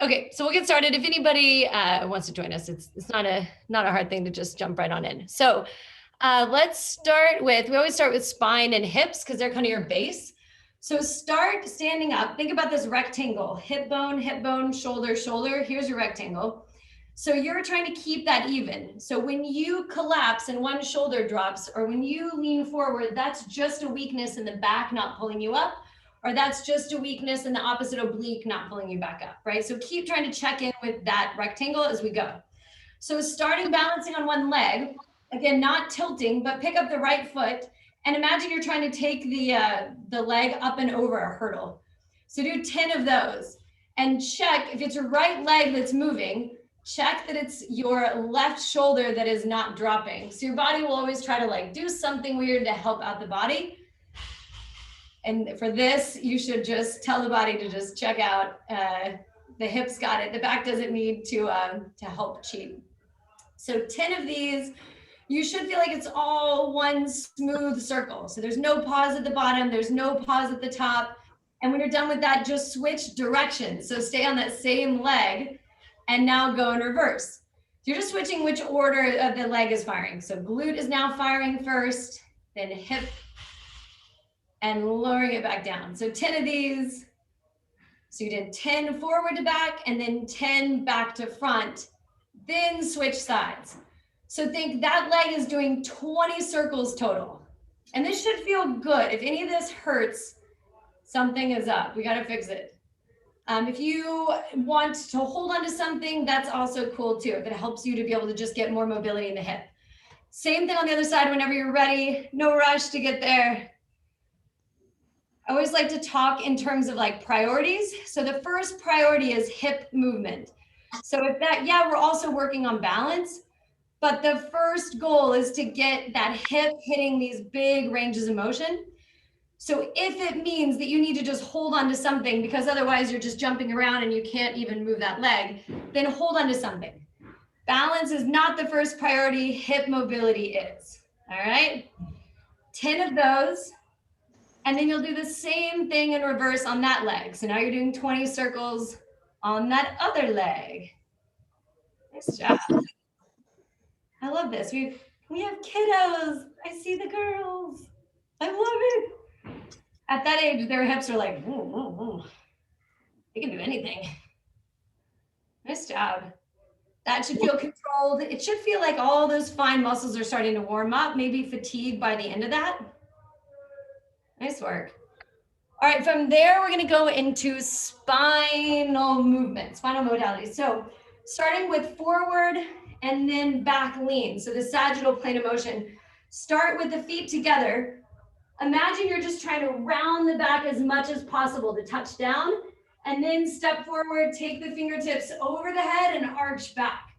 Okay, so we'll get started. If anybody wants to join us, it's not a hard thing to just jump right on in. So let's start with, we always start with spine and hips because they're kind of your base. So start standing up. Think about this rectangle, hip bone, shoulder, shoulder. Here's your rectangle. So you're trying to keep that even. So when you collapse and one shoulder drops, or when you lean forward, that's just a weakness in the back, not pulling you up, or that's just a weakness in the opposite oblique, not pulling you back up, right? So keep trying to check in with that rectangle as we go. So starting balancing on one leg, again, not tilting, but pick up the right foot and imagine you're trying to take the leg up and over a hurdle. So do 10 of those and check if it's your right leg that's moving, check that it's your left shoulder that is not dropping. So your body will always try to like do something weird to help out the body. And for this, you should just tell the body to just check out. The hips got it. The back doesn't need to help cheat. So 10 of these, you should feel like it's all one smooth circle. So there's no pause at the bottom. There's no pause at the top. And when you're done with that, just switch directions. So stay on that same leg and now go in reverse. So you're just switching which order of the leg is firing. So glute is now firing first, then hip, and lowering it back down. So 10 of these. So you did 10 forward to back and then 10 back to front, then switch sides. So think that leg is doing 20 circles total. And this should feel good. If any of this hurts, something is up. We got to fix it. If you want to hold on to something, that's also cool too. If it helps you to be able to just get more mobility in the hip. Same thing on the other side whenever you're ready. No rush to get there. I always like to talk in terms of like priorities. So the first priority is hip movement. So if that, yeah, we're also working on balance, but the first goal is to get that hip hitting these big ranges of motion. So if it means that you need to just hold on to something because otherwise you're just jumping around and you can't even move that leg, then hold on to something. Balance is not the first priority, hip mobility is, all right? 10 of those. And then you'll do the same thing in reverse on that leg. So now you're doing 20 circles on that other leg. Nice job. I love this. We have kiddos. I see the girls. I love it. At that age, their hips are like, ooh, ooh, ooh. They can do anything. Nice job. That should feel controlled. It should feel like all those fine muscles are starting to warm up, maybe fatigue by the end of that. Nice work. All right, from there, we're gonna go into spinal movement, spinal modalities. So starting with forward and then back lean. So the sagittal plane of motion. Start with the feet together. Imagine you're just trying to round the back as much as possible to touch down, and then step forward, take the fingertips over the head and arch back.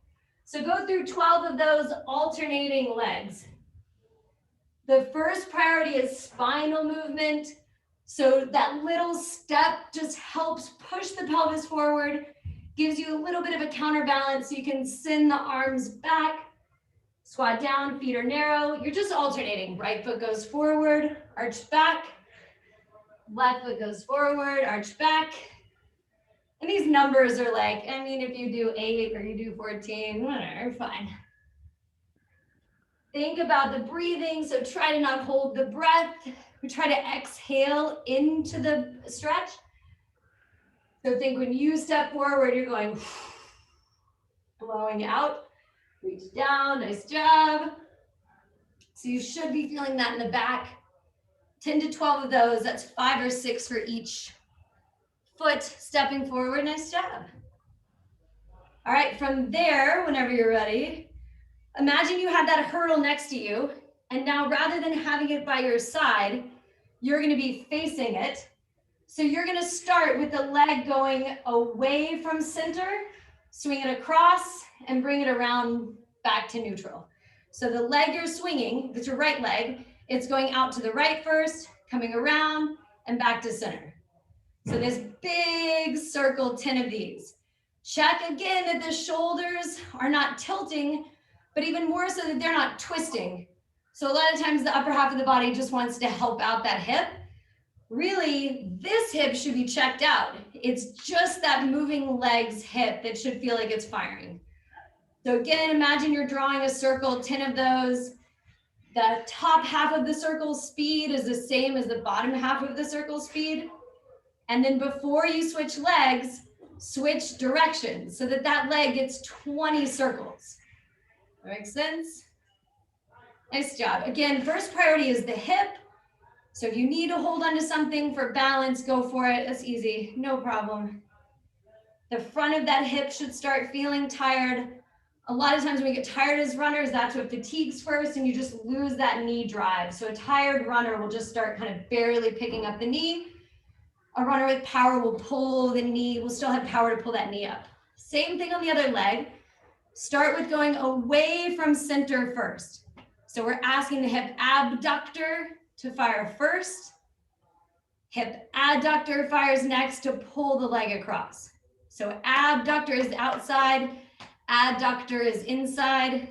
So go through 12 of those alternating legs. The first priority is spinal movement. So that little step just helps push the pelvis forward, gives you a little bit of a counterbalance so you can send the arms back, squat down, feet are narrow. You're just alternating. Right foot goes forward, arch back. Left foot goes forward, arch back. And these numbers are like, I mean, if you do 8 or you do 14, whatever, fine. Think about the breathing. So try to not hold the breath. We try to exhale into the stretch. So think when you step forward, you're going blowing out. Reach down, nice job. So you should be feeling that in the back. 10 to 12 of those, that's 5 or 6 for each foot stepping forward, nice job. All right, from there, whenever you're ready, imagine you have that hurdle next to you, and now rather than having it by your side, you're gonna be facing it. So you're gonna start with the leg going away from center, swing it across, and bring it around back to neutral. So the leg you're swinging, if it's your right leg, it's going out to the right first, coming around, and back to center. So this big circle, 10 of these. Check again that the shoulders are not tilting, but even more so that they're not twisting. So a lot of times the upper half of the body just wants to help out that hip. really this hip should be checked out. It's just that moving legs hip that should feel like it's firing. So again, imagine you're drawing a circle, 10 of those. The top half of the circle speed is the same as the bottom half of the circle speed. And then before you switch legs, switch directions so that that leg gets 20 circles. That makes sense? Nice job. Again, first priority is the hip. So if you need to hold onto something for balance, go for it. That's easy, no problem. The front of that hip should start feeling tired. A lot of times when we get tired as runners, that's what fatigues first and you just lose that knee drive. So a tired runner will just start kind of barely picking up the knee. A runner with power will pull the knee, will still have power to pull that knee up. Same thing on the other leg. Start with going away from center first. So we're asking the hip abductor to fire first. Hip adductor fires next to pull the leg across. So abductor is outside, adductor is inside.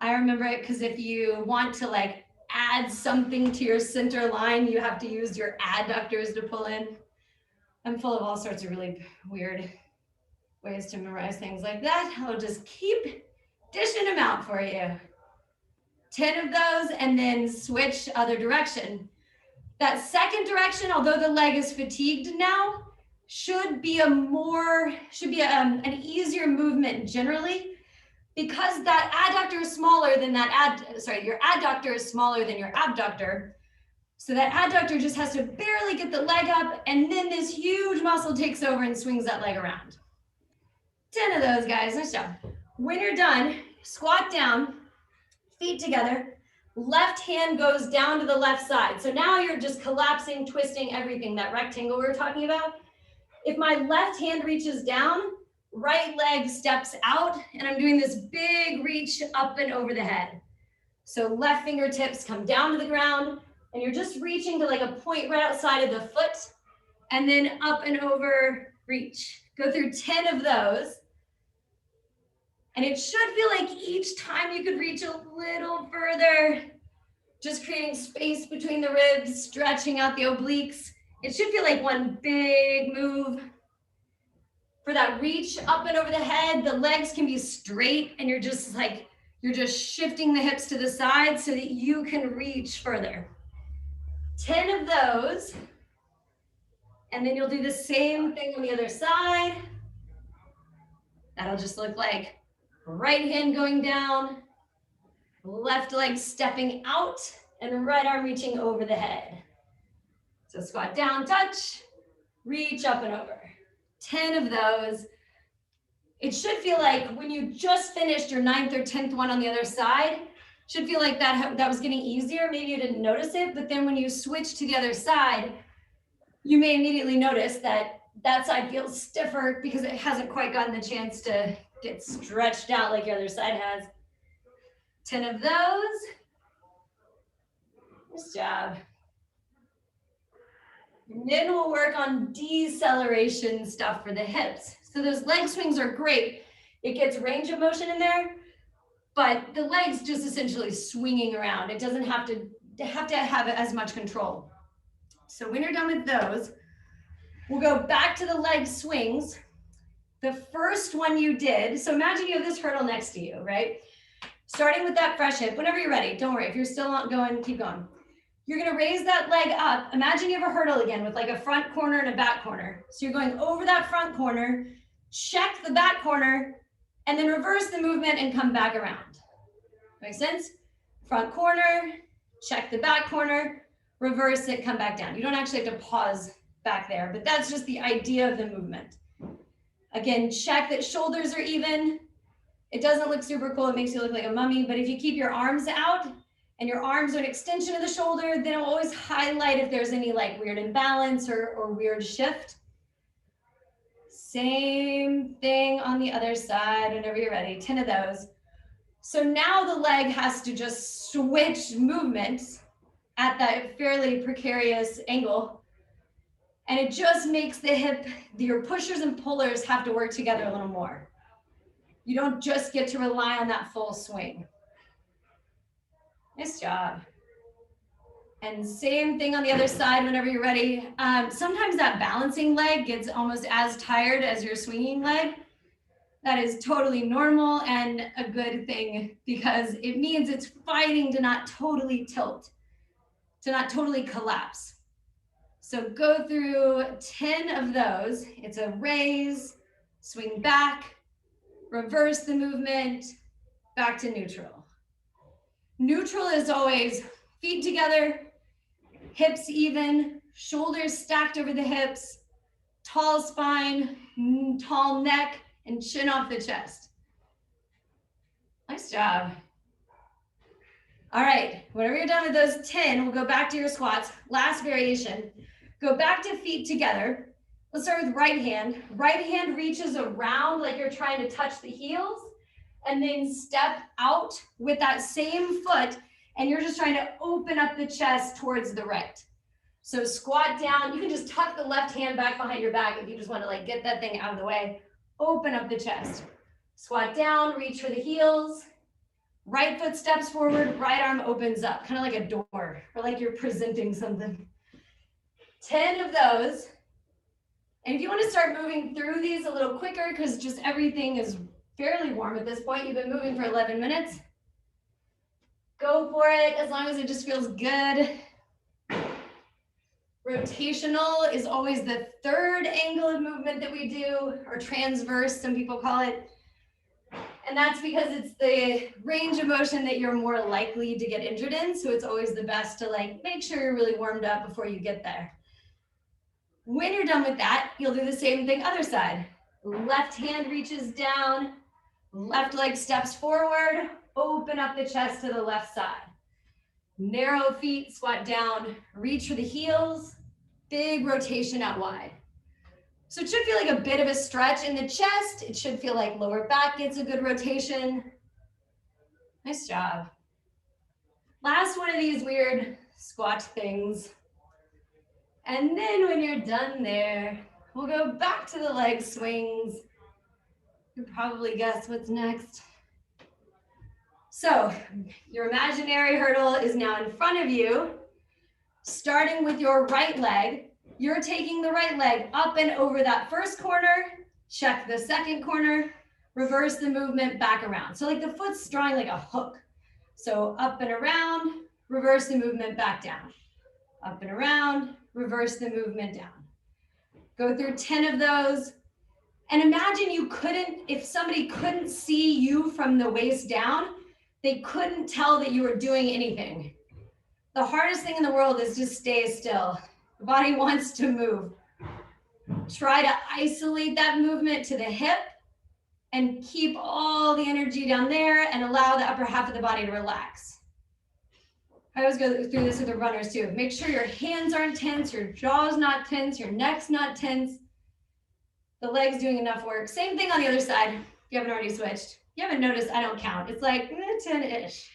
I remember it because if you want to like add something to your center line, you have to use your adductors to pull in. I'm full of all sorts of really weird ways to memorize things like that. I'll just keep dishing them out for you. 10 of those and then switch other direction. That second direction, although the leg is fatigued now, should be an easier movement generally, because that adductor is smaller than your adductor is smaller than your abductor. So that adductor just has to barely get the leg up, and then this huge muscle takes over and swings that leg around. 10 of those, guys, nice job. When you're done, squat down, feet together, left hand goes down to the left side. So now you're just collapsing, twisting everything, that rectangle we were talking about. If my left hand reaches down, right leg steps out, and I'm doing this big reach up and over the head. So left fingertips come down to the ground, and you're just reaching to like a point right outside of the foot, and then up and over, reach. Go through 10 of those. And it should feel like each time you could reach a little further, just creating space between the ribs, stretching out the obliques. It should feel like one big move. For that reach up and over the head, the legs can be straight and you're just shifting the hips to the side so that you can reach further. 10 of those. And then you'll do the same thing on the other side. That'll just look like right hand going down, left leg stepping out, and right arm reaching over the head. So squat down, touch, reach up and over. 10 of those. It should feel like when you just finished your 9th or 10th one on the other side, should feel like that was getting easier. Maybe you didn't notice it, but then when you switch to the other side, you may immediately notice that that side feels stiffer because it hasn't quite gotten the chance to get stretched out like your other side has. 10 of those. Nice job. And then we'll work on deceleration stuff for the hips. So those leg swings are great. It gets range of motion in there, but the legs just essentially swinging around. It doesn't have to have as much control. So when you're done with those, we'll go back to the leg swings. The first one you did, so imagine you have this hurdle next to you, right? Starting with that fresh hip, whenever you're ready, don't worry. If you're still not going, keep going. You're gonna raise that leg up. Imagine you have a hurdle again with like a front corner and a back corner. So you're going over that front corner, check the back corner, and then reverse the movement and come back around. Make sense? Front corner, check the back corner, reverse it, come back down. You don't actually have to pause back there, but that's just the idea of the movement. Again, check that shoulders are even. It doesn't look super cool. It makes you look like a mummy, but if you keep your arms out and your arms are an extension of the shoulder, then it'll always highlight if there's any like weird imbalance or weird shift. Same thing on the other side whenever you're ready, 10 of those. So now the leg has to just switch movements at that fairly precarious angle. And it just makes the hip, your pushers and pullers have to work together a little more. You don't just get to rely on that full swing. Nice job. And same thing on the other side whenever you're ready. Sometimes that balancing leg gets almost as tired as your swinging leg. That is totally normal and a good thing because it means it's fighting to not totally tilt, to not totally collapse. So go through 10 of those. It's a raise, swing back, reverse the movement, back to neutral. Neutral is always feet together, hips even, shoulders stacked over the hips, tall spine, tall neck, and chin off the chest. Nice job. All right, whenever you're done with those 10, we'll go back to your squats. Last variation. Go back to feet together. Let's start with right hand. Right hand reaches around like you're trying to touch the heels, and then step out with that same foot, and you're just trying to open up the chest towards the right. So squat down. You can just tuck the left hand back behind your back if you just want to like get that thing out of the way. Open up the chest. Squat down, reach for the heels. Right foot steps forward, right arm opens up, kind of like a door or like you're presenting something. 10 of those. And if you want to start moving through these a little quicker, because just everything is fairly warm at this point, you've been moving for 11 minutes. Go for it as long as it just feels good. Rotational is always the third angle of movement that we do, or transverse, some people call it. And that's because it's the range of motion that you're more likely to get injured in. So it's always the best to like make sure you're really warmed up before you get there. When you're done with that, you'll do the same thing other side. Left hand reaches down, left leg steps forward, open up the chest to the left side. Narrow feet, squat down, reach for the heels, big rotation out wide. So it should feel like a bit of a stretch in the chest. It should feel like lower back gets a good rotation. Nice job. Last one of these weird squat things. And then when you're done there, we'll go back to the leg swings. You probably guess what's next. So your imaginary hurdle is now in front of you. Starting with your right leg, you're taking the right leg up and over that first corner, check the second corner, reverse the movement back around. So like the foot's drawing like a hook. So up and around, reverse the movement back down. Up and around, reverse the movement down. Go through 10 of those. And imagine you couldn't, if somebody couldn't see you from the waist down, they couldn't tell that you were doing anything. The hardest thing in the world is to stay still. The body wants to move. Try to isolate that movement to the hip and keep all the energy down there and allow the upper half of the body to relax. I always go through this with the runners too. Make sure your hands aren't tense, your jaw's not tense, your neck's not tense. The leg's doing enough work. Same thing on the other side. If you haven't already switched. You haven't noticed, I don't count. It's like 10-ish.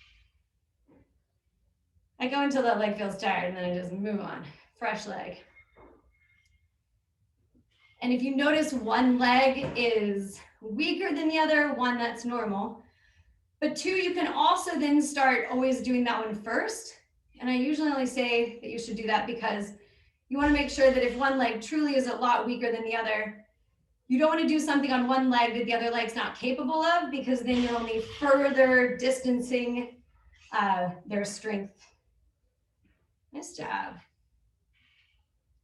I go until that leg feels tired and then I just move on. Fresh leg. And if you notice one leg is weaker than the other, one that's normal. But two, you can also then start always doing that one first. And I usually only say that you should do that because you want to make sure that if one leg truly is a lot weaker than the other, you don't want to do something on one leg that the other leg's not capable of, because then you're only further distancing their strength. Nice job.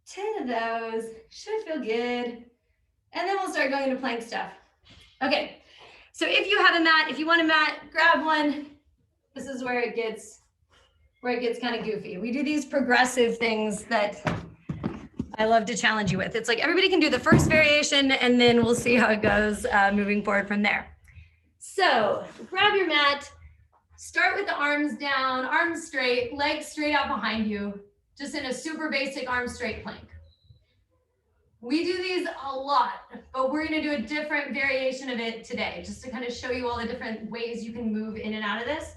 10 of those, should feel good. And then we'll start going into plank stuff. Okay, so if you have a mat, if you want a mat, grab one. This is where it gets kind of goofy. We do these progressive things that I love to challenge you with. It's like everybody can do the first variation and then we'll see how it goes moving forward from there. So grab your mat, start with the arms down, arms straight, legs straight out behind you, just in a super basic arm straight plank. We do these a lot, but we're gonna do a different variation of it today, just to kind of show you all the different ways you can move in and out of this.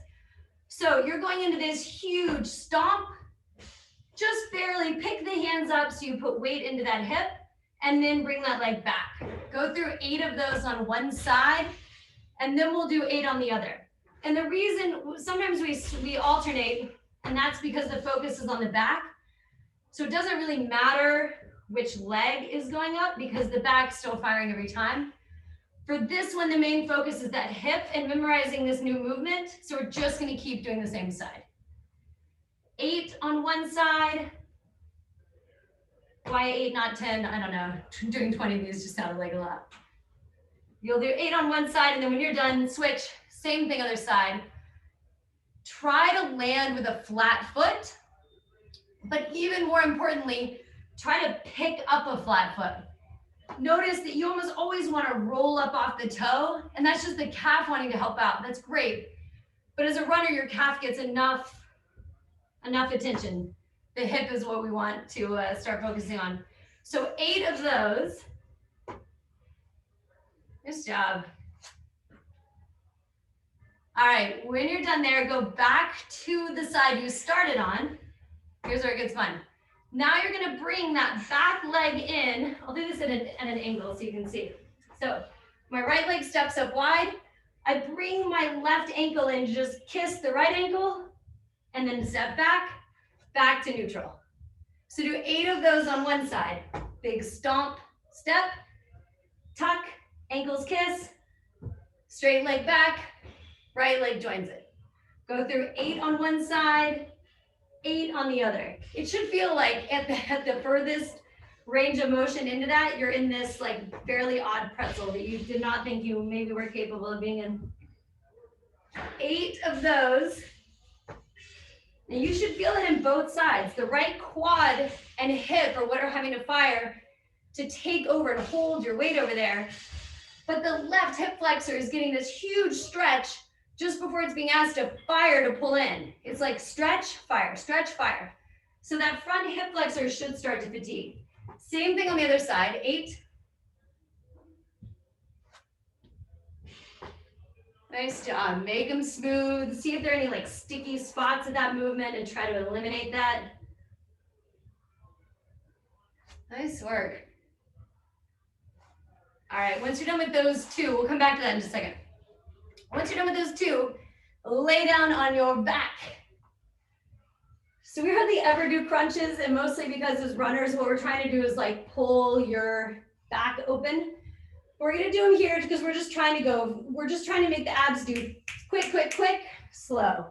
So you're going into this huge stomp, just barely pick the hands up so you put weight into that hip, and then bring that leg back. Go through 8 of those on one side, and then we'll do 8 on the other. And the reason, sometimes we alternate, And that's because the focus is on the back. So it doesn't really matter which leg is going up because the back's still firing every time. For this one, the main focus is that hip and memorizing this new movement. So we're just going to keep doing the same side. 8 on one side. Why 8, not 10? I don't know. Doing 20 of these just sounded like a lot. You'll do 8 on one side, and then when you're done, switch. Same thing other side. Try to land with a flat foot, but even more importantly, try to pick up a flat foot. Notice that you almost always want to roll up off the toe, and that's just the calf wanting to help out. That's great. But as a runner, your calf gets enough attention. The hip is what we want to start focusing on. So 8 of those. Nice job. All right, when you're done there, go back to the side you started on. Here's where it gets fun. Now you're gonna bring that back leg in. I'll do this at an angle so you can see. So my right leg steps up wide. I bring my left ankle in, just kiss the right ankle, and then step back to neutral. So do 8 of those on one side. Big stomp, step, tuck, ankles kiss, straight leg back, right leg joins it. Go through 8 on one side, 8 on the other. It should feel like at the furthest range of motion into that, you're in this like fairly odd pretzel that you did not think you maybe were capable of being in. 8 of those. And you should feel it in both sides. The right quad and hip are what are having to fire to take over and hold your weight over there. But the left hip flexor is getting this huge stretch just before it's being asked to fire to pull in. It's like stretch, fire, stretch, fire. So that front hip flexor should start to fatigue. Same thing on the other side, 8. Nice job, make them smooth. See if there are any like sticky spots of that movement and try to eliminate that. Nice work. All right, once you're done with those 2, we'll come back to that in just a second. Once you're done with those 2, lay down on your back. So we hardly ever do crunches, and mostly because as runners, what we're trying to do is like pull your back open. We're gonna do them here because we're just trying to make the abs do quick, quick, quick, slow.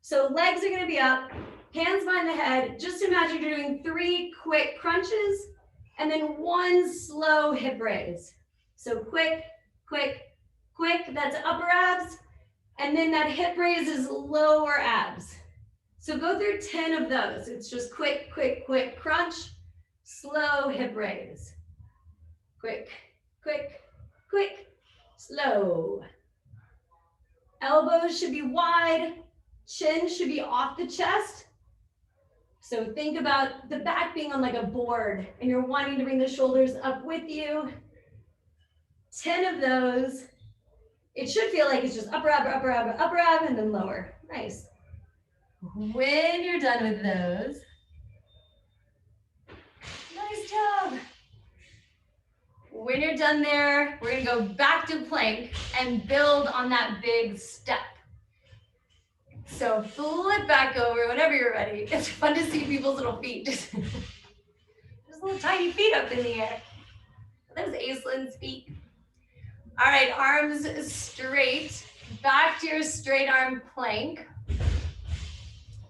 So legs are gonna be up, hands behind the head. Just imagine you're doing 3 quick crunches and then 1 slow hip raise. So quick, quick, quick, that's upper abs. And then that hip raise is lower abs. So go through 10 of those. It's just quick, quick, quick crunch, slow hip raise. Quick, quick, quick, slow. Elbows should be wide, chin should be off the chest. So think about the back being on like a board and you're wanting to bring the shoulders up with you. 10 of those. It should feel like it's just upper ab, upper ab, upper ab, and then lower. Nice. When you're done with those, nice job. When you're done there, we're gonna go back to plank and build on that big step. So flip back over whenever you're ready. It's fun to see people's little feet. Just little tiny feet up in the air. Those Aislyn's feet. All right, arms straight. Back to your straight arm plank.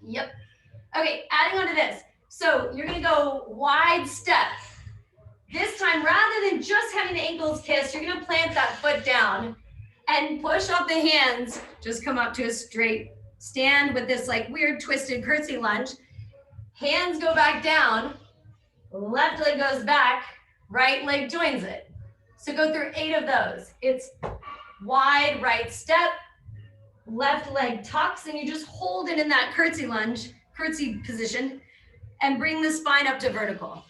Yep. Okay, adding on to this. So you're gonna go wide step. This time, rather than just having the ankles kiss, you're gonna plant that foot down and push up the hands. Just come up to a straight stand with this like weird twisted curtsy lunge. Hands go back down, left leg goes back, right leg joins it. So go through 8 of those. It's wide right step, left leg tucks, and you just hold it in that curtsy lunge, curtsy position, and bring the spine up to vertical.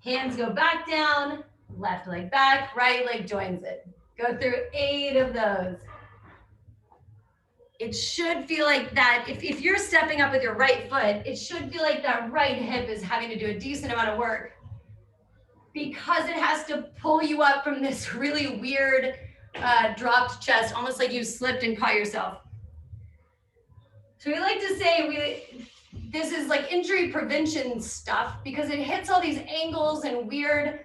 Hands go back down, left leg back, right leg joins it. Go through 8 of those. It should feel like that, if you're stepping up with your right foot, it should feel like that right hip is having to do a decent amount of work because it has to pull you up from this really weird dropped chest, almost like you slipped and caught yourself. So we like to say this is like injury prevention stuff because it hits all these angles and weird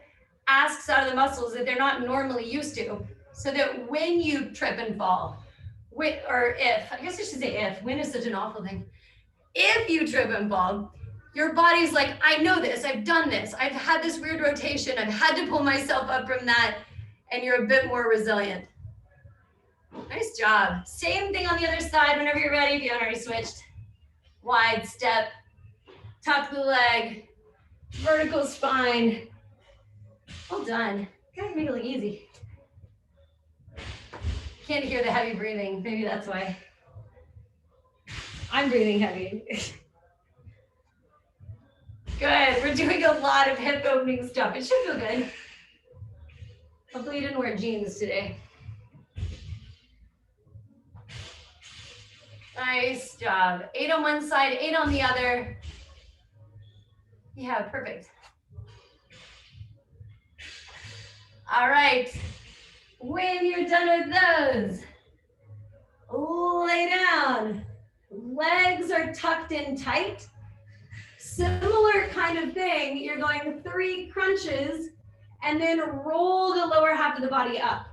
asks out of the muscles that they're not normally used to. So that when you trip and fall, or if, I guess I should say if, when is such an awful thing. If you trip and fall, your body's like, I know this, I've done this, I've had this weird rotation, I've had to pull myself up from that, and you're a bit more resilient. Nice job. Same thing on the other side whenever you're ready, if you haven't already switched. Wide step, tuck the leg, vertical spine. Well done. Gotta make it look easy. Can't hear the heavy breathing. Maybe that's why. I'm breathing heavy. Good. We're doing a lot of hip opening stuff. It should feel good. Hopefully you didn't wear jeans today. Nice job. 8 on one side, 8 on the other. Yeah, perfect. All right. When you're done with those, lay down. Legs are tucked in tight. Similar kind of thing. You're going 3 crunches and then roll the lower half of the body up.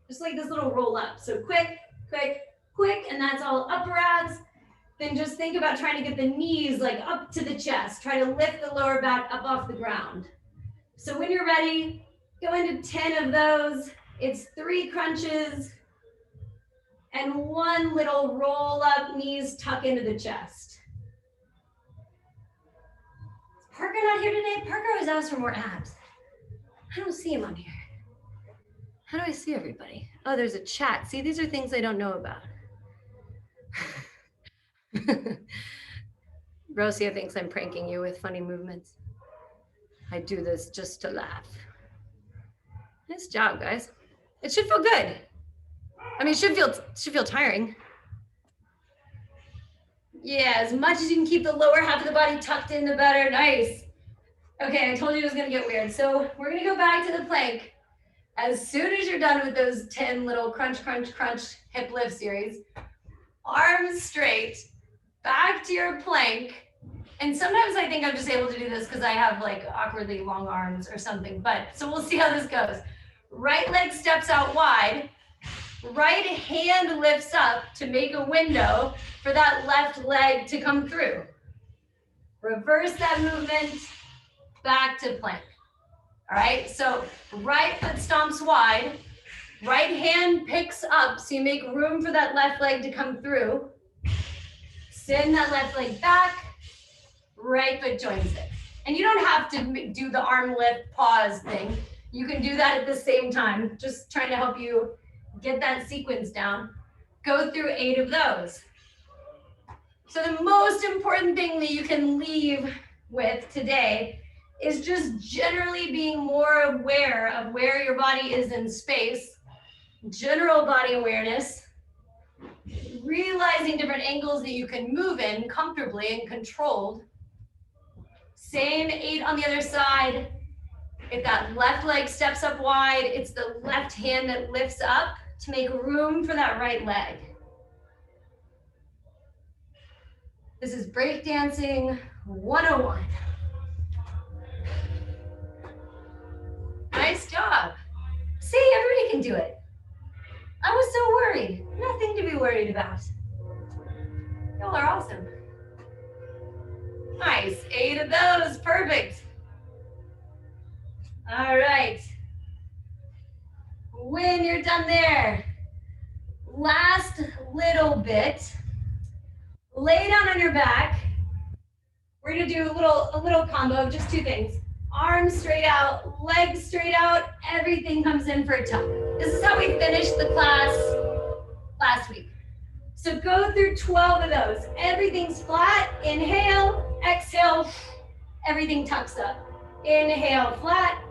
Just like this little roll up. So quick, quick, quick, and that's all upper abs. Then just think about trying to get the knees like up to the chest. Try to lift the lower back up off the ground. So when you're ready, go into 10 of those. It's 3 crunches and 1 little roll up, knees tuck into the chest. Is Parker not here today? Parker always asks for more abs. I don't see him on here. How do I see everybody? Oh, there's a chat. See, these are things I don't know about. Rosia thinks I'm pranking you with funny movements. I do this just to laugh. Nice job, guys. It should feel good. I mean, it should feel tiring. Yeah, as much as you can keep the lower half of the body tucked in, the better. Nice. Okay, I told you it was gonna get weird. So we're gonna go back to the plank. As soon as you're done with those 10 little crunch, crunch, crunch hip lift series, arms straight, back to your plank. And sometimes I think I'm just able to do this because I have like awkwardly long arms or something, but so we'll see how this goes. Right leg steps out wide, right hand lifts up to make a window for that left leg to come through. Reverse that movement, back to plank. All right, so right foot stomps wide, right hand picks up so you make room for that left leg to come through. Send that left leg back, right foot joins it. And you don't have to do the arm lift pause thing. You can do that at the same time, just trying to help you get that sequence down. Go through 8 of those. So the most important thing that you can leave with today is just generally being more aware of where your body is in space, general body awareness, realizing different angles that you can move in comfortably and controlled. Same 8 on the other side. If that left leg steps up wide, it's the left hand that lifts up to make room for that right leg. This is breakdancing 101. Nice job. See, everybody can do it. I was so worried. Nothing to be worried about. Y'all are awesome. Nice, 8 of those, perfect. All right. When you're done there, last little bit, lay down on your back. We're gonna do a little combo of just 2 things. Arms straight out, legs straight out, everything comes in for a tuck. This is how we finished the class last week. So go through 12 of those. Everything's flat, inhale, exhale, everything tucks up. Inhale, flat,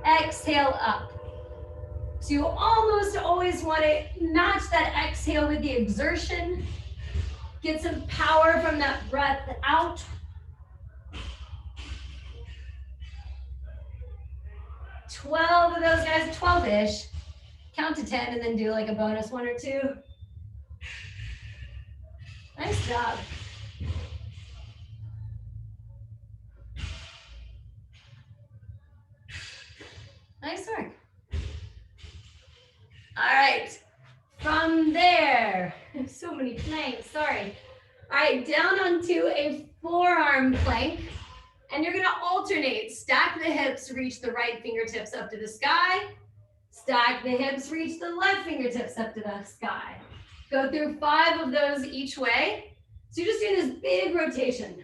exhale, up. So you almost always want to match that exhale with the exertion. Get some power from that breath out. 12 of those guys, 12-ish. Count to 10 and then do like a bonus 1 or 2. Nice job. Nice work. All right. From there, so many planks, sorry. All right, down onto a forearm plank. And you're gonna alternate. Stack the hips, reach the right fingertips up to the sky. Stack the hips, reach the left fingertips up to the sky. Go through 5 of those each way. So you're just doing this big rotation.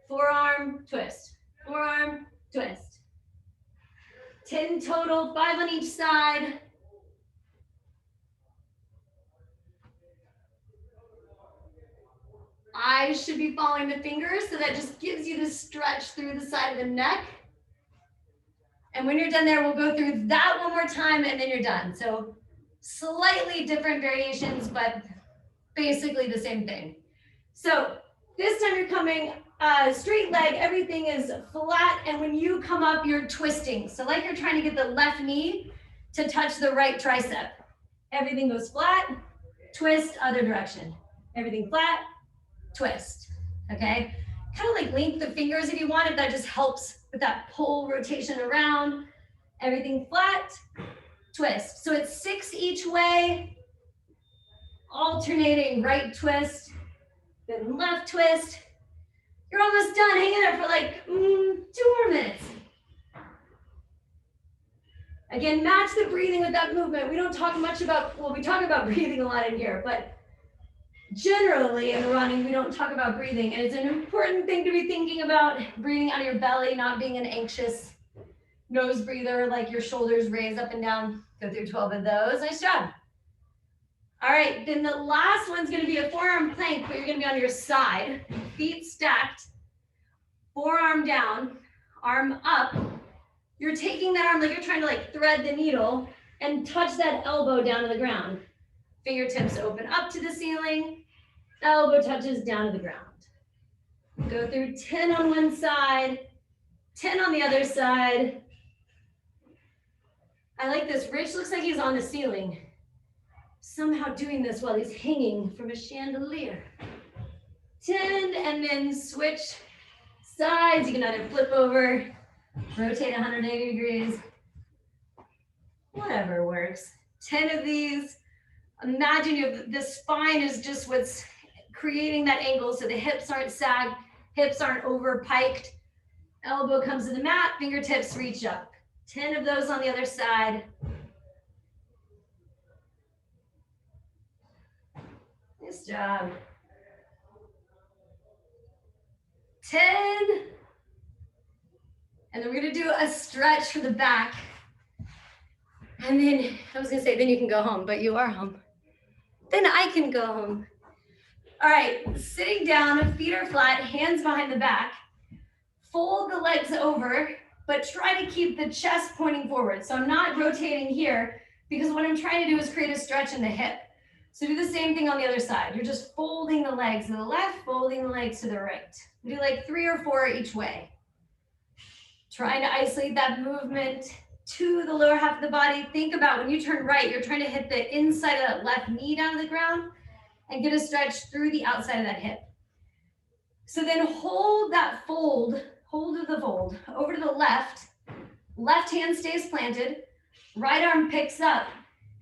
Forearm, twist. Forearm, twist. 10 total, 5 on each side. Eyes should be following the fingers, so that just gives you the stretch through the side of the neck. And when you're done there, we'll go through that one more time and then you're done. So slightly different variations, but basically the same thing. So this time you're coming straight leg, everything is flat. And when you come up, you're twisting. So like you're trying to get the left knee to touch the right tricep. Everything goes flat, twist, other direction. Everything flat, twist, okay? Kind of like link the fingers if you want, if that just helps with that pull rotation around. Everything flat, twist. So it's 6 each way, alternating right twist, then left twist. You're almost done. Hang in there for like 2 more minutes. Again, match the breathing with that movement. We don't talk much about, well, we talk about breathing a lot in here, but generally in running, we don't talk about breathing. And it's an important thing to be thinking about, breathing out of your belly, not being an anxious nose breather, like your shoulders raise up and down. Go through 12 of those. Nice job. All right, then the last one's gonna be a forearm plank, but you're gonna be on your side, feet stacked, forearm down, arm up. You're taking that arm like you're trying to like thread the needle and touch that elbow down to the ground. Fingertips open up to the ceiling, elbow touches down to the ground. Go through 10 on one side, 10 on the other side. I like this. Rich looks like he's on the ceiling, somehow doing this while he's hanging from a chandelier. 10, and then switch sides. You can either flip over, rotate 180 degrees, whatever works. 10 of these. Imagine the spine is just what's creating that angle, so the hips aren't sagged, hips aren't over piked. Elbow comes to the mat, fingertips reach up. 10 of those on the other side. Nice job. 10. And then we're gonna do a stretch for the back. And then, I was gonna say, then you can go home, but you are home. Then I can go home. All right, sitting down, feet are flat, hands behind the back. Fold the legs over, but try to keep the chest pointing forward. So I'm not rotating here because what I'm trying to do is create a stretch in the hip. So do the same thing on the other side. You're just folding the legs to the left, folding the legs to the right. Do like 3 or 4 each way. Trying to isolate that movement to the lower half of the body. Think about when you turn right, you're trying to hit the inside of that left knee down to the ground and get a stretch through the outside of that hip. So then hold that fold, hold of the fold over to the left. Left hand stays planted, right arm picks up,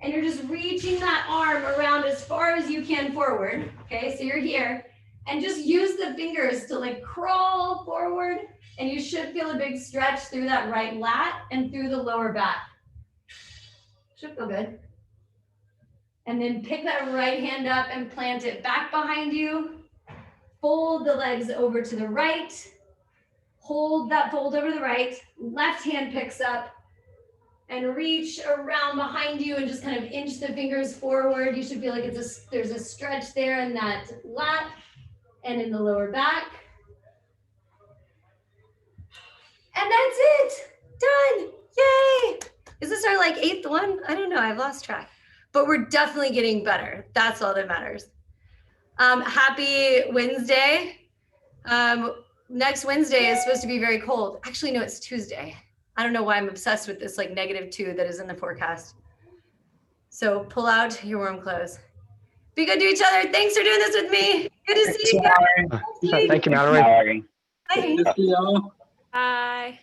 and you're just reaching that arm around as far as you can forward. Okay, so you're here, and just use the fingers to like crawl forward, and you should feel a big stretch through that right lat and through the lower back. Should feel good. And then pick that right hand up and plant it back behind you. Fold the legs over to the right. Hold that fold over to the right. Left hand picks up and reach around behind you and just kind of inch the fingers forward. You should feel like there's a stretch there in that lat and in the lower back. And that's it. Done. Yay. Is this our like 8th one? I don't know. I've lost track. But we're definitely getting better. That's all that matters. Happy Wednesday. Next Wednesday is supposed to be very cold. Actually, no, it's Tuesday. I don't know why I'm obsessed with this like -2 that is in the forecast. So pull out your warm clothes. Be good to each other. Thanks for doing this with me. Good to see you guys. Thank you, Mallory. Bye. Good to see y'all. Bye.